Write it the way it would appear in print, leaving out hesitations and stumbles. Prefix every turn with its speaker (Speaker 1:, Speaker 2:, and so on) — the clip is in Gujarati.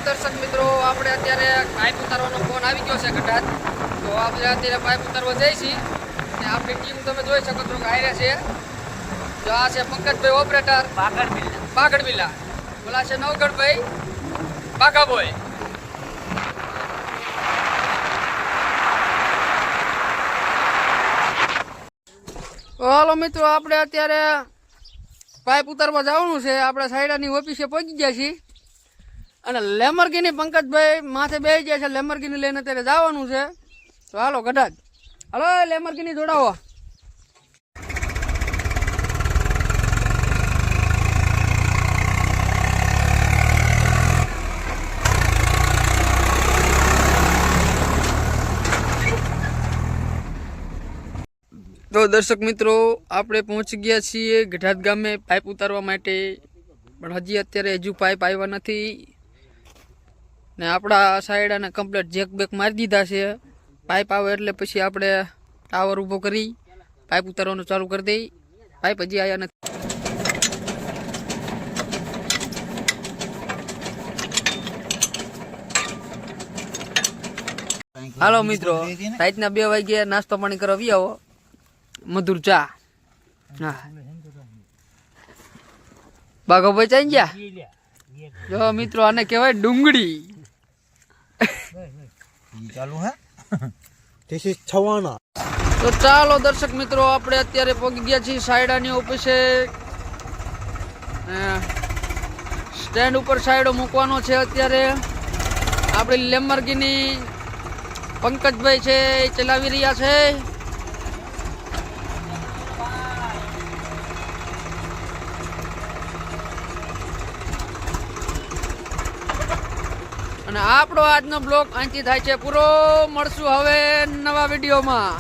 Speaker 1: દર્શક મિત્રો, આપણે અત્યારે પાઇપ ઉતારવાનો ફોન આવી ગયો છે ગઢાત. તો આપણે અત્યારે પાઇપ ઉતારવા જઈશી ને આપણી ટીમ તમે જોઈ શકો છો કે આયરે છે. જો આ છે પંકજભાઈ ઓપરેટર બાગડબીલા, ઓલા છે નવગઢભાઈ બાઘાભાઈ. હાલો મિત્રો, આપણે અત્યારે પાઇપ ઉતારવા જવાનું છે. આપણે સાઈડાની ઓફિસે પહોંચી ગયા છીએ અને લેમરગીની પંકજભાઈ માથે બેસી ગયા છે. લેમરગીની લઈને અત્યારે જવાનું છે. તો હાલો ગઢાજ, હાલો લેમરગીની જોડાવો. તો દર્શક મિત્રો, આપણે પહોંચી ગયા છીએ ગઢાત ગામે પાઇપ ઉતારવા માટે. પણ હજી અત્યારે હજુ પાઇપ આવ્યા નથી ને આપણા સાઈડ અને કમ્પ્લીટ જેક બેક મારી દીધા છે. પાઇપ આવે એટલે પછી આપણે ટાવર ઊભો કરી પાઇપ ઉતારવાનું ચાલુ કરી દઈ. પાઇપ હજી આવ્યા નથી. હાલો મિત્રો, રાતના 2 વાગ્યે નાસ્તો પાણી કરવા આવો. મધુર ચા. હા બાઘાભાઈ ચાઈ ગયા. જો મિત્રો, આને કહેવાય ડુંગળી.
Speaker 2: ચાલુ હે ધીસ ઇઝ છવાના.
Speaker 1: તો ચાલો દર્શક મિત્રો, આપણે અત્યારે પહોંચી ગયા છીએ સાયડાની ઓફિસે. સ્ટેન્ડ ઉપર સાયડો મૂકવાનો છે. અત્યારે આપણી લેમરગીની પંકજભાઈ છે એ ચલાવી રહ્યા છે. અને આપણો આજનો બ્લોગ અહીંથી થાય છે પૂરો. મળશું હવે નવા વિડીયોમાં.